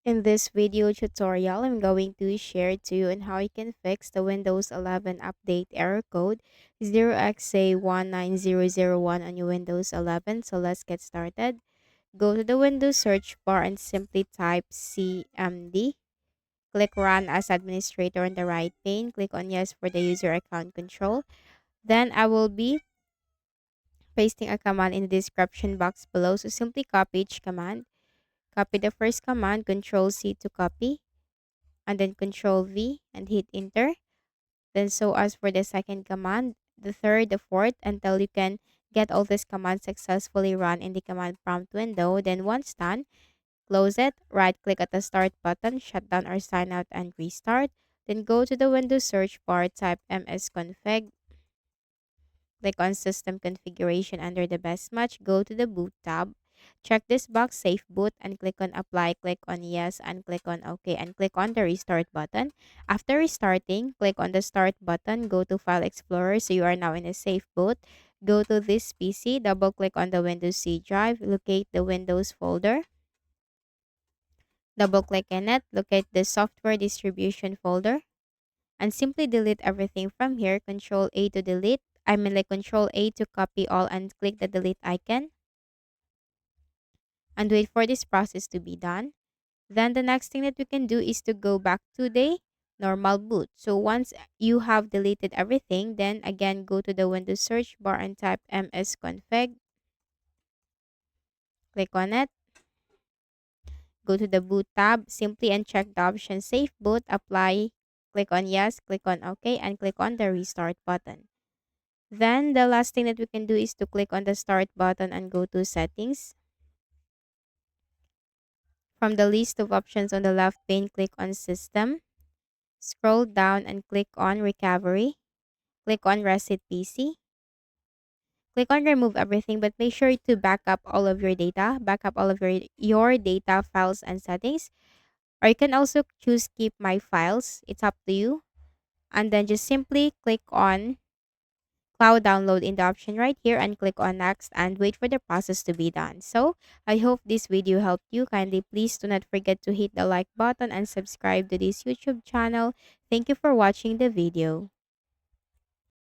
In this video tutorial, I'm going to share to you on how you can fix the Windows 11 update error code 0xc19001 on your Windows 11. So let's get started. Go to the Windows search bar and simply type CMD. Click Run as Administrator on the right pane. Click on Yes for the user account control. Then I will be pasting a command in the description box below. So simply copy each command. Copy the first command, Control C to copy, and then Control V and hit enter. Then so as for the second command, the third, the fourth, until you can get all these commands successfully run in the command prompt window. Then once done, close it, right click at the start button, shut down or sign out and restart. Then go to the Windows search bar, type msconfig, click on System Configuration under the Best Match, go to the Boot tab, check this box Safe Boot and click on Apply, click on Yes and click on OK and click on the Restart button. After restarting, click on the Start button, go to File Explorer so you are now in a safe boot. Go to this PC, double click on the Windows C drive, locate the Windows folder, double click in it, locate the Software Distribution folder, and simply delete everything from here. Control A to delete. Control A to copy all and click the delete icon and wait for this process to be done. Then the next thing that we can do is to go back to the normal boot. So once you have deleted everything, then again go to the Windows search bar and type msconfig. Click on it. Go to the boot tab, simply uncheck the option safe boot, apply, click on yes, click on OK, and click on the restart button. Then the last thing that we can do is to click on the start button and go to settings. From the list of options on the left pane, click on system. Scroll down and click on recovery. Click on reset PC. Click on remove everything, but make sure to back up all of your data. Back up all of your data, files, and settings. Or you can also choose keep my files. It's up to you. And then just simply click on cloud download in the option right here and click on next and wait for the process to be done. So I hope this video helped you. Kindly please do not forget to hit the like button and subscribe to this YouTube channel. Thank you for watching the video.